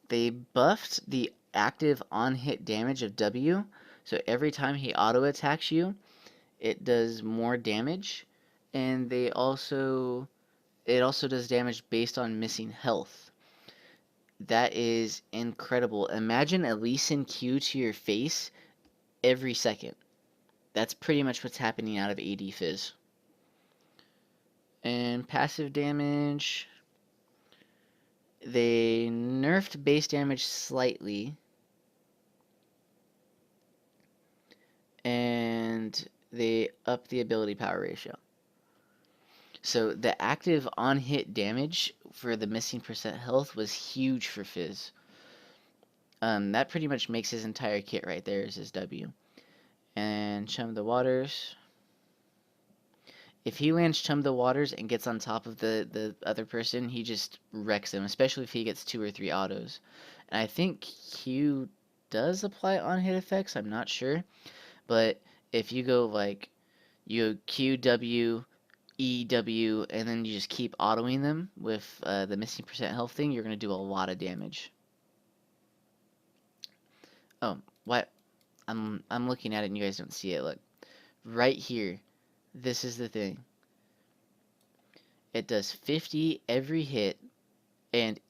They buffed the active on-hit damage of W, so every time he auto-attacks you, it does more damage, and it also does damage based on missing health. That is incredible. Imagine a Lee Sin Q to your face every second. That's pretty much what's happening out of AD Fizz. And passive damage, they nerfed base damage slightly, and they upped the ability power ratio. So the active on-hit damage for the missing percent health was huge for Fizz. That pretty much makes his entire kit right there is his W. And Chum the Waters. If he lands Chum the Waters and gets on top of the other person, he just wrecks him, especially if he gets 2 or 3 autos. And I think Q does apply on-hit effects, I'm not sure. But if you go like, you go Q, W, E, W, and then you just keep autoing them with the missing percent health thing, you're going to do a lot of damage. Oh, what? I'm looking at it and you guys don't see it. Look. Right here. This is the thing. It does 50 every hit and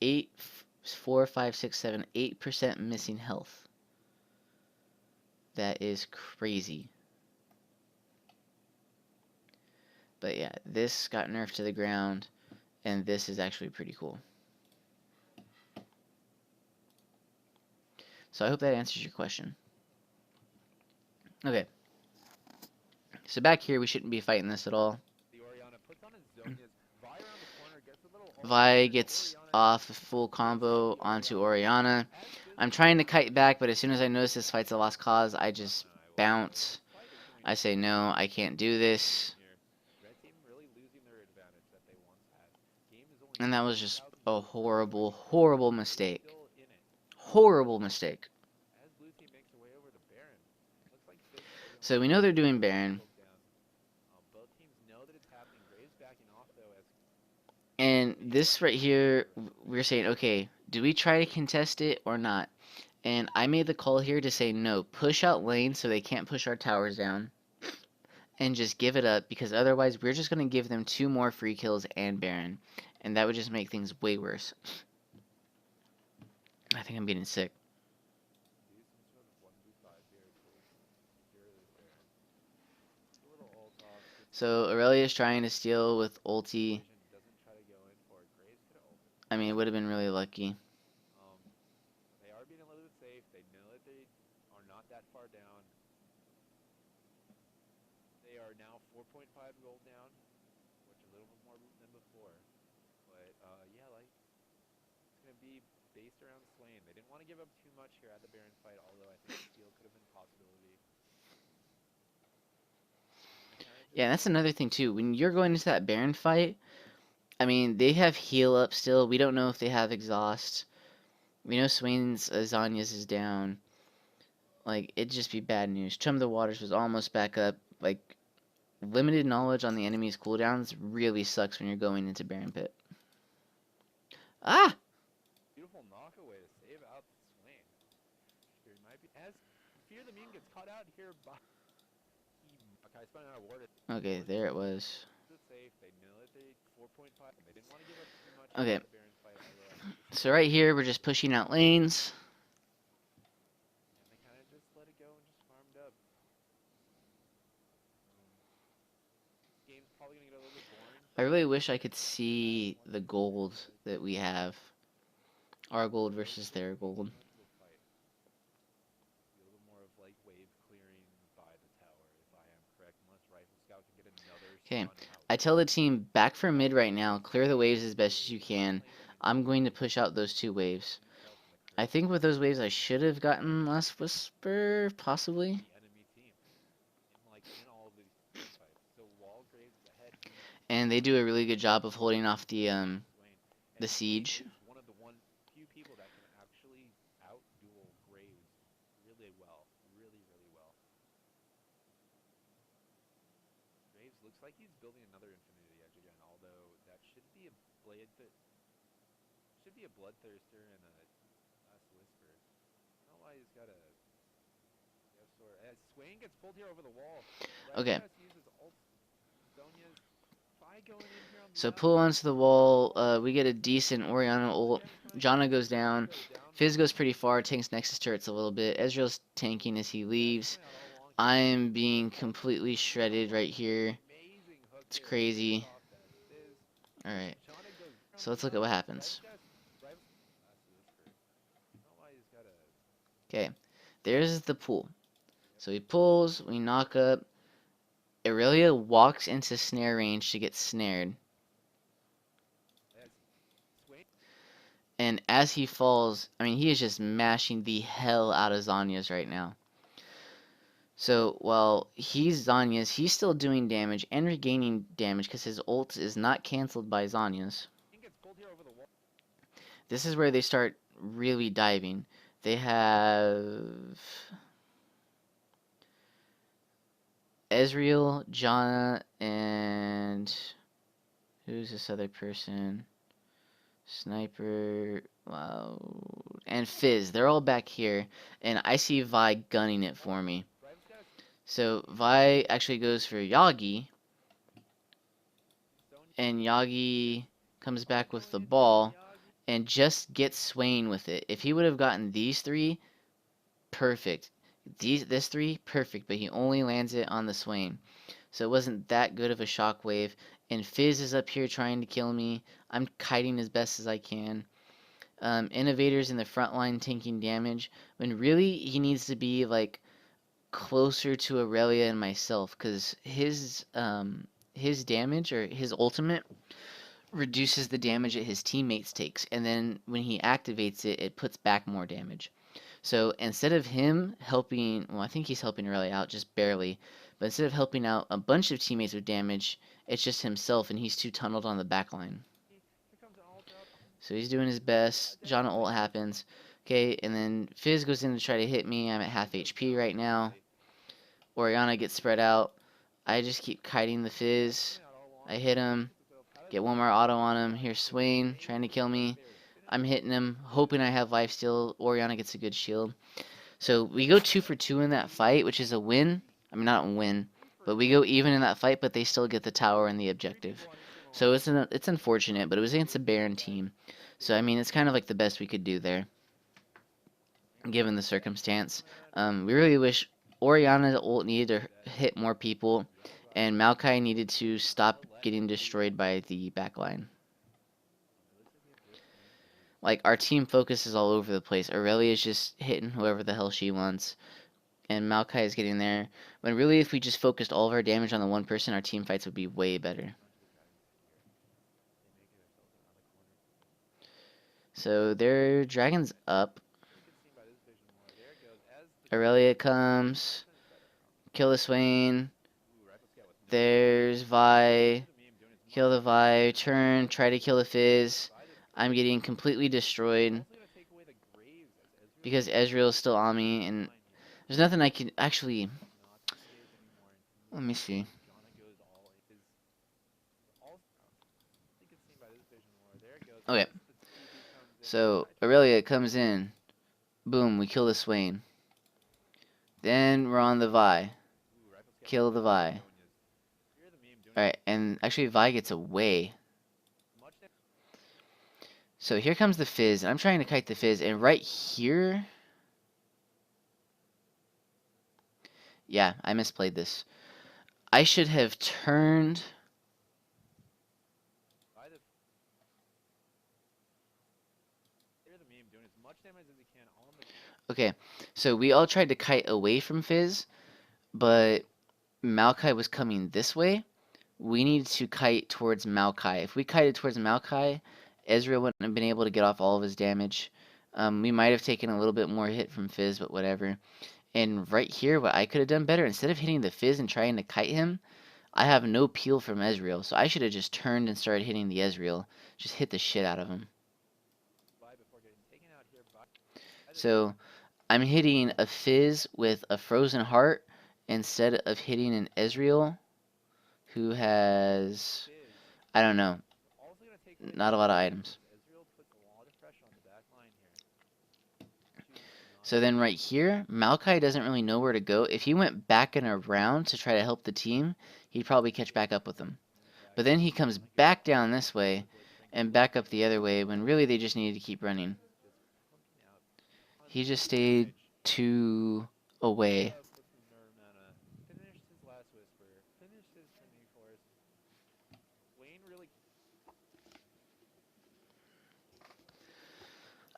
4, 5, 6, 7, 8% missing health. That is crazy. But yeah, this got nerfed to the ground, and this is actually pretty cool. So I hope that answers your question. Okay. So back here, we shouldn't be fighting this at all. Vi gets off a full combo onto Orianna. I'm trying to kite back, but as soon as I notice this fight's a lost cause, I just bounce. I say, no, I can't do this. And that was just a horrible, horrible mistake. Horrible mistake. So we know they're doing Baron. And this right here, we're saying, okay, do we try to contest it or not? And I made the call here to say no, push out lane so they can't push our towers down. And just give it up, because otherwise we're just going to give them 2 more free kills and Baron. And that would just make things way worse. I think I'm getting sick. Do some sort of 1v5 here to secure this Baron. A little ult off. So Aurelia's trying to steal with ulti. Doesn't try to go in for it. Graves could have ulted. I mean, it would have been really lucky. They are being a little bit safe. They know that they are not that far down. They are now 4.5 gold down, which is a little bit more than before. But yeah, like it's gonna be based around Swain. They didn't want to give up too much here at the Baron fight, although I think steal could have been a possibility. Yeah, that's another thing too. When you're going into that Baron fight, I mean, they have heal up still. We don't know if they have exhaust. We know Swain's Zanya's is down. Like, it'd just be bad news. Chum the Waters was almost back up. Like, limited knowledge on the enemy's cooldowns really sucks when you're going into Baron Pit. Ah! Beautiful knockaway to save out Swain. Here might be as Fear the Meme gets caught out here by okay, spun out a ward. Okay, there it was. Safe. They know that they 4.5. They didn't want to give up too much. Okay. The Baron fight, so right here, we're just pushing out lanes. And they kind of just let it go and just farmed up. Game's probably gonna get a little bit boring. I really wish I could see the gold that we have. Our gold versus their gold. Okay, I tell the team, back for mid right now, clear the waves as best as you can. I'm going to push out those 2 waves. I think with those waves I should have gotten less Whisper, possibly. And they do a really good job of holding off the siege. Looks like he's building another Infinity Edge again, although that should be a blade that should be a Bloodthirster and a Last Whisper. I don't know why he's got a sword. As Swain gets pulled here over the wall. Okay. Sonya's going in here on the so pull onto the wall. We get a decent Orianna ult. Janna goes down. Fizz goes pretty far. Tanks Nexus turrets a little bit. Ezreal's tanking as he leaves. I am being completely shredded right here. It's crazy. Alright. So let's look at what happens. Okay. There's the pull. So he pulls. We knock up. Aurelia walks into snare range to get snared. And as he falls, I mean, he is just mashing the hell out of Zanya's right now. So while he's Zanya's, he's still doing damage and regaining damage because his ult is not cancelled by Zanya's. This is where they start really diving. They have Ezreal, Janna, and who's this other person? Sniper, wow, and Fizz. They're all back here, and I see Vi gunning it for me. So Vi actually goes for Yagi, and Yagi comes back with the ball and just gets Swain with it. If he would have gotten these 3, perfect. This 3, perfect, but he only lands it on the Swain. So it wasn't that good of a shockwave. And Fizz is up here trying to kill me. I'm kiting as best as I can. Innovator's in the front line tanking damage, when really he needs to be like closer to Aurelia and myself, because his damage, or his ultimate, reduces the damage that his teammates takes, and then when he activates it, it puts back more damage. So instead of him helping, well, I think he's helping Aurelia out just barely, but instead of helping out a bunch of teammates with damage, it's just himself, and he's too tunneled on the back line. So he's doing his best. Janna ult happens. Okay, and then Fizz goes in to try to hit me. I'm at half HP right now. Orianna gets spread out. I just keep kiting the Fizz. I hit him. Get one more auto on him. Here's Swain trying to kill me. I'm hitting him, hoping I have lifesteal. Oriana gets a good shield. So we go 2 for 2 in that fight, which is a win. I mean, not a win, but we go even in that fight, but they still get the tower and the objective. So it's unfortunate, but it was against a Baron team. So, I mean, it's kind of like the best we could do there, given the circumstance. We really wish Oriana's ult needed to hit more people, and Maokai needed to stop getting destroyed by the backline. Like, our team focus is all over the place. Aurelia is just hitting whoever the hell she wants, and Maokai is getting there. When really, if we just focused all of our damage on the one person, our team fights would be way better. So their dragon's up. Aurelia comes. Kill the Swain. There's Vi. Kill the Vi. Turn. Try to kill the Fizz. I'm getting completely destroyed because Ezreal's still on me, and there's nothing I can actually. Let me see. Okay. So Aurelia comes in. Boom, we kill the Swain. Then we're on the Vi. Kill the Vi. Alright, and actually Vi gets away. So here comes the Fizz, and I'm trying to kite the Fizz, and right here... Yeah, I misplayed this. I should have turned... Okay, so we all tried to kite away from Fizz, but Maokai was coming this way. We needed to kite towards Maokai. If we kited towards Maokai, Ezreal wouldn't have been able to get off all of his damage. We might have taken a little bit more hit from Fizz, but whatever. And right here, what I could have done better, instead of hitting the Fizz and trying to kite him, I have no peel from Ezreal, so I should have just turned and started hitting the Ezreal. Just hit the shit out of him. So, I'm hitting a Fizz with a Frozen Heart instead of hitting an Ezreal who has, I don't know, not a lot of items. So then right here, Maokai doesn't really know where to go. If he went back and around to try to help the team, he'd probably catch back up with them. But then he comes back down this way and back up the other way when really they just needed to keep running. He just stayed too away.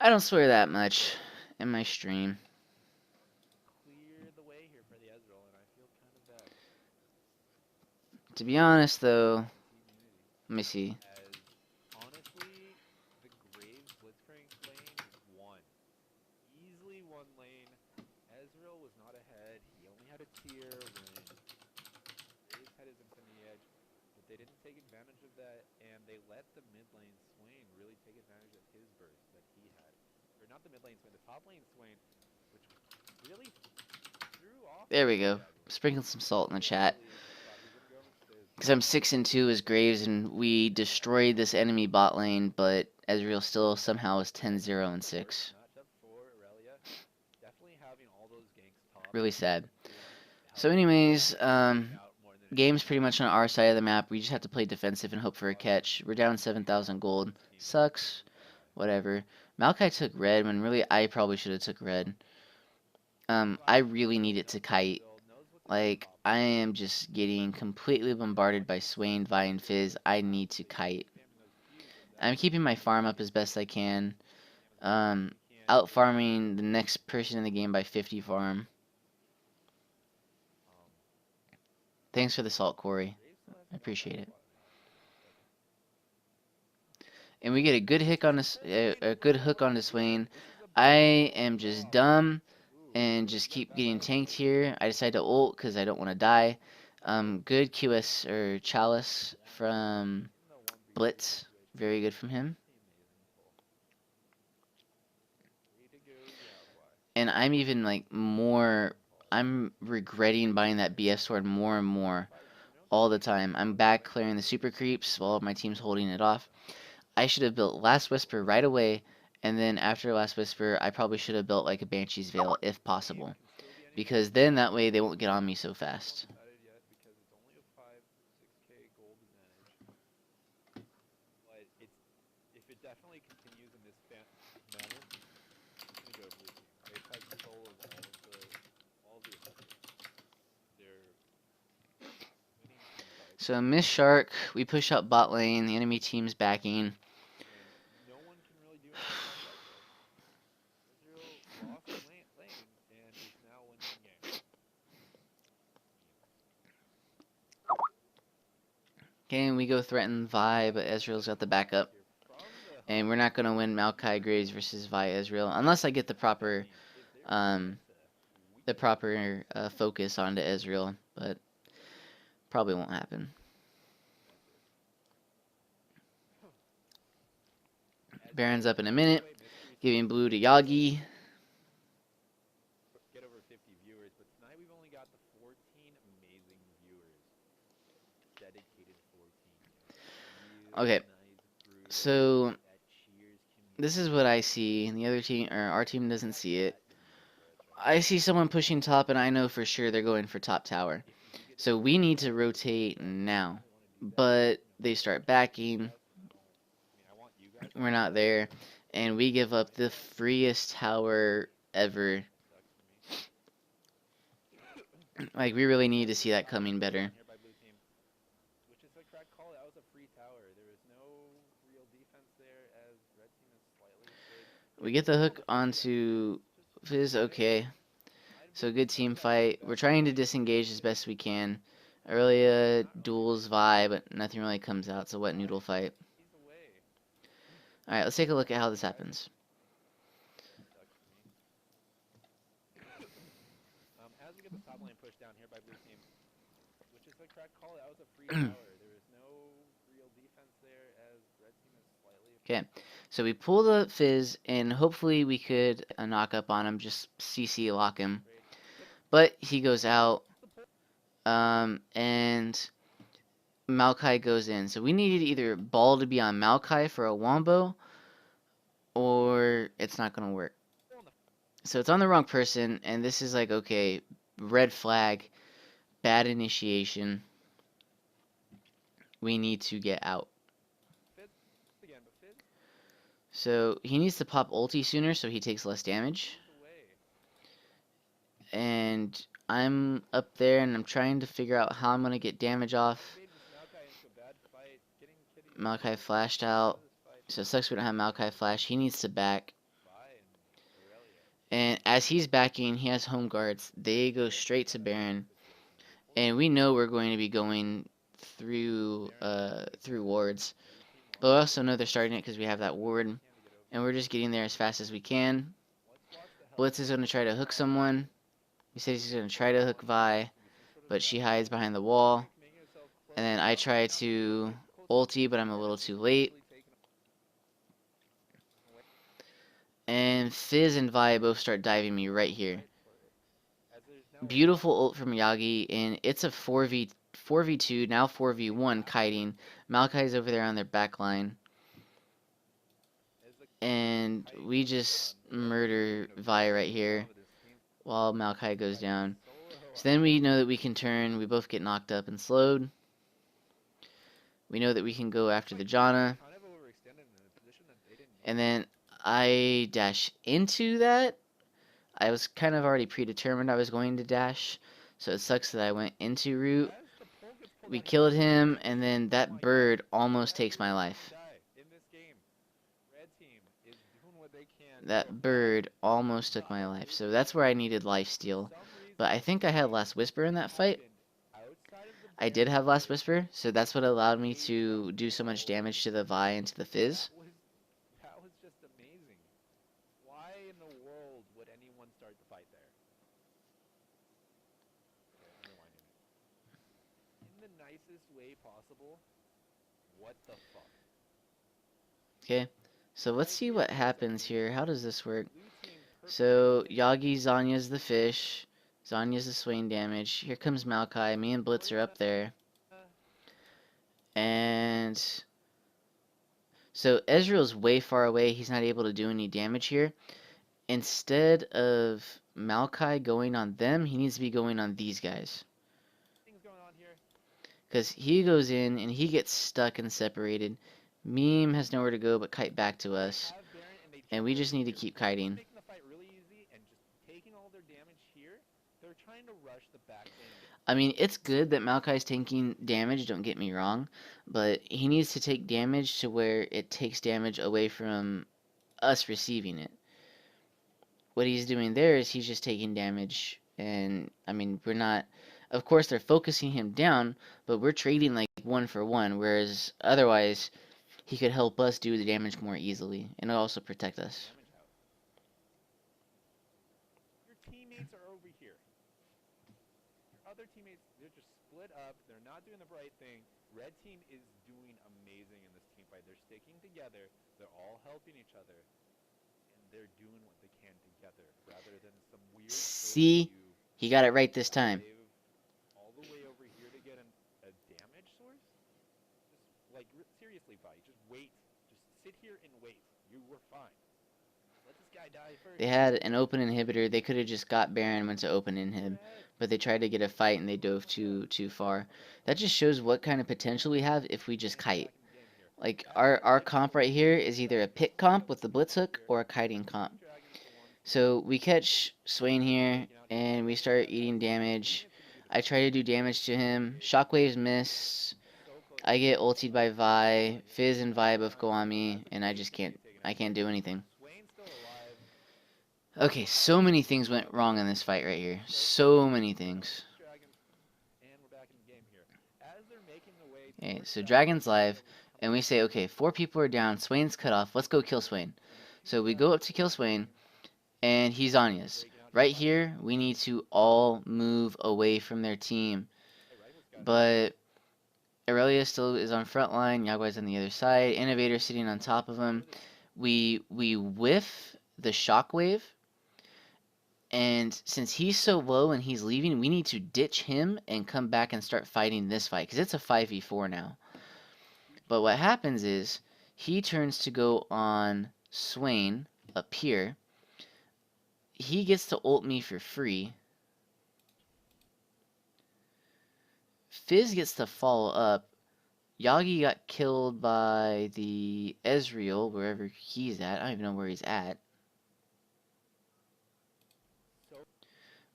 I don't swear that much in my stream. To be honest, though, let me see. There we go. Sprinkle some salt in the chat. Because I'm 6-2 as Graves, and we destroyed this enemy bot lane, but Ezreal still somehow is 10-0-6. Really sad. So anyways, game's pretty much on our side of the map. We just have to play defensive and hope for a catch. We're down 7,000 gold. Sucks. Whatever. Maokai took red when really I probably should have took red. I really need it to kite. Like, I am just getting completely bombarded by Swain, Vi, and Fizz. I need to kite. I'm keeping my farm up as best I can. Out farming the next person in the game by 50 farm. Thanks for the salt, Corey. I appreciate it. And we get a good hook on this Swain. I am just dumb and just keep getting tanked here. I decide to ult because I don't want to die. Good QS or Chalice from Blitz. Very good from him. And I'm even like I'm regretting buying that BF sword more and more all the time. I'm back clearing the super creeps while my team's holding it off. I should have built Last Whisper right away And then after Last Whisper, I probably should have built like a Banshee's Veil if possible. Can still be anything. Because then that way they won't get on me so fast. Decided yet because it's only a 6k gold advantage. But if it definitely continues in this manner, it's gonna go blue team. They've had control of all the objectives. They're winning team fights, So Miss Shark, we push up bot lane. The enemy team's backing. and no one can really do anything about that yet. Israel lost lane and is now winning the game. Okay, and we go threaten Vi, but Ezreal's got the backup. Here from the And we're not going to win Maokai Graves versus Vi Ezreal unless I get the proper focus onto Ezreal, but probably won't happen. Baron's up in a minute, giving blue to Yagi. Get over 50 viewers, but tonight we've only got the 14 amazing viewers. Dedicated 14. Okay, so this is what I see, and the other team, or our team, doesn't see it. I see someone pushing top, and I know for sure they're going for top tower. So we need to rotate now. But they start backing. We're not there. And we give up the freest tower ever. Like, we really need to see that coming better. We get the hook onto Fizz, okay. So good team fight. We're trying to disengage as best we can. Aurelia duels Vi, but nothing really comes out. It's a wet noodle fight. Alright, let's take a look at how this happens. As we get the top lane pushed down here by blue team, which is a correct call, that was a free tower. There was no real defense there as red team is slightly... Okay, so we pull the Fizz, and hopefully we could knock up on him, just CC lock him. But he goes out, and Maokai goes in. So we needed either Ball to be on Maokai for a Wombo, or it's not going to work. So it's on the wrong person, and this is like, okay, red flag, bad initiation. We need to get out. So he needs to pop ulti sooner so he takes less damage. And I'm up there and I'm trying to figure out how I'm going to get damage off. Maokai flashed out. So it sucks we don't have Maokai flash. He needs to back. And as he's backing, he has home guards. They go straight to Baron. And we know we're going to be going through wards. But we also know they're starting it because we have that ward. And we're just getting there as fast as we can. Blitz is going to try to hook someone. He says he's going to try to hook Vi, but she hides behind the wall. And then I try to ulti, but I'm a little too late. And Fizz and Vi both start diving me right here. Beautiful ult from Yagi, and it's a 4v2, now 4v1 kiting. Maokai's over there on their back line. And we just murder Vi right here while Maokai goes down. So then we know that we can turn. We both get knocked up and slowed. We know that we can go after the Janna. And then I dash into that. I was kind of already predetermined I was going to dash. So it sucks that I went into root. We killed him, and then that bird almost takes my life. That bird almost took my life. So that's where I needed lifesteal. But I think I had Last Whisper in that fight. I did have Last Whisper, so that's what allowed me to do so much damage to the Vi and to the Fizz. That was just amazing. Why in the world would anyone start the fight there? Okay, underlining it. In the nicest way possible. What the fuck? Okay, so let's see what happens here. How does this work? So Yagi Zanya's the fish. Zanya's the Swain damage. Here comes Maokai. Me and Blitz are up there. And So Ezreal's way far away. He's not able to do any damage here. Instead of Maokai going on them, he needs to be going on these guys. Things going on here. Because he goes in and he gets stuck and separated. Meme has nowhere to go but kite back to us. Have Baron and they And jump we over just need to here. keep Instead of kiting. making the fight really easy and just taking all their damage here, they're trying to rush the back lane and get. I mean, it's good that Maokai's taking damage, don't get me wrong. But he needs to take damage to where it takes damage away from us receiving it. What he's doing there is he's just taking damage. And, I mean, we're not. Of course, they're focusing him down, but we're trading like one for one. Whereas otherwise, he could help us do the damage more easily and also protect us. Damage out. Your teammates are over here. Your other teammates, they're just split up. They're not doing the right thing. Red team is doing amazing in this team fight. They're sticking together. They're all helping each other. And they're doing what they can together rather than some weird See? He got it right this time. All the way over here to get a damage source? Just, like, seriously, Vi, just wait. Just sit here and wait. You were fine. Let this guy die first. They had an open inhibitor. They could have just got Baron went to open inhib, but they tried to get a fight and they dove too far. That just shows what kind of potential we have if we just kite. Like our comp right here is either a pick comp with the blitz hook or a kiting comp. So we catch Swain here and we start eating damage. I try to do damage to him. Shockwaves miss. I get ultied by Vi. Fizz and Vi both go on me, and I can't do anything. Okay, so many things went wrong in this fight right here. So many things. Okay, so Dragon's live, and we say, okay, 4 people are down. Swain's cut off. Let's go kill Swain. So we go up to kill Swain, and he's on us. Right here, we need to all move away from their team. But Aurelia still is on front line. Yaguai's on the other side. Innovator sitting on top of him. We whiff the shockwave. And since he's so low and he's leaving, we need to ditch him and come back and start fighting this fight. Because it's a 5v4 now. But what happens is, he turns to go on Swain up here. He gets to ult me for free. Fizz gets to follow up. Yagi got killed by the Ezreal, wherever he's at. I don't even know where he's at.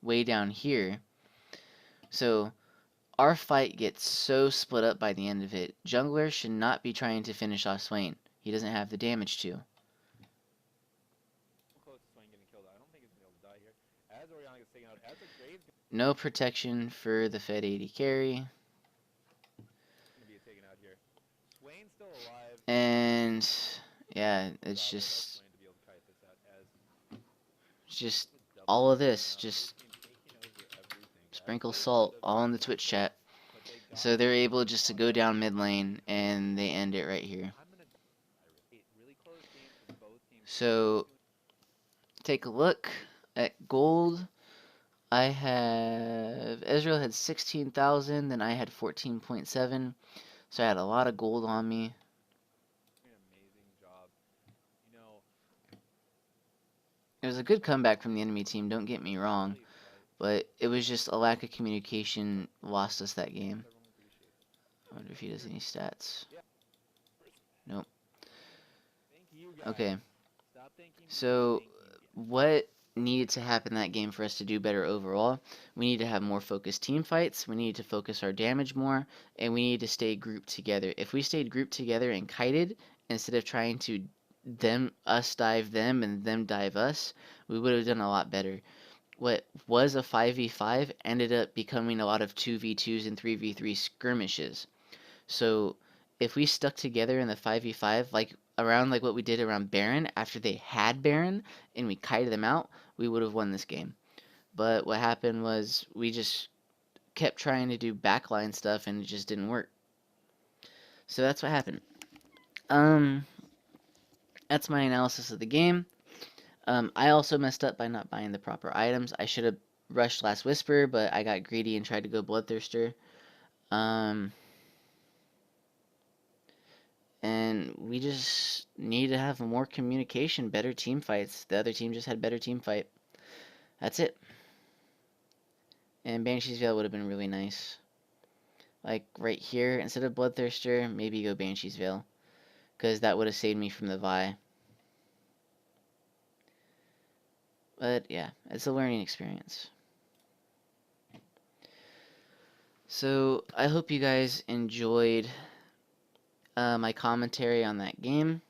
Way down here. So, our fight gets so split up by the end of it. Jungler should not be trying to finish off Swain. He doesn't have the damage to. No protection for the Fed 80 carry. And yeah, it's just all of this. Just sprinkle salt all in the Twitch chat. So they're able just to go down mid lane and they end it right here. So take a look at gold. I have Ezreal had 16,000, then I had 14.7. So I had a lot of gold on me. It was a good comeback from the enemy team, don't get me wrong, but it was just a lack of communication lost us that game. I wonder if he does any stats. Nope. Okay. So, what needed to happen that game for us to do better overall? We need to have more focused team fights, we need to focus our damage more, and we need to stay grouped together. If we stayed grouped together and kited, instead of trying to us dive them and them dive us, we would have done a lot better. What was a 5v5 ended up becoming a lot of 2v2s and 3v3 skirmishes. So if we stuck together in the 5v5, like around like what we did around Baron, after they had Baron and we kited them out, we would have won this game. But what happened was we just kept trying to do backline stuff and it just didn't work. So that's what happened. That's my analysis of the game. I also messed up by not buying the proper items. I should have rushed Last Whisper, but I got greedy and tried to go Bloodthirster. And and we just need to have more communication, better team fights. The other team just had better team fight. That's it. And Banshee's Veil would have been really nice. Like right here, instead of Bloodthirster, maybe go Banshee's Veil, because that would have saved me from the Vi. But yeah, it's a learning experience. So I hope you guys enjoyed my commentary on that game.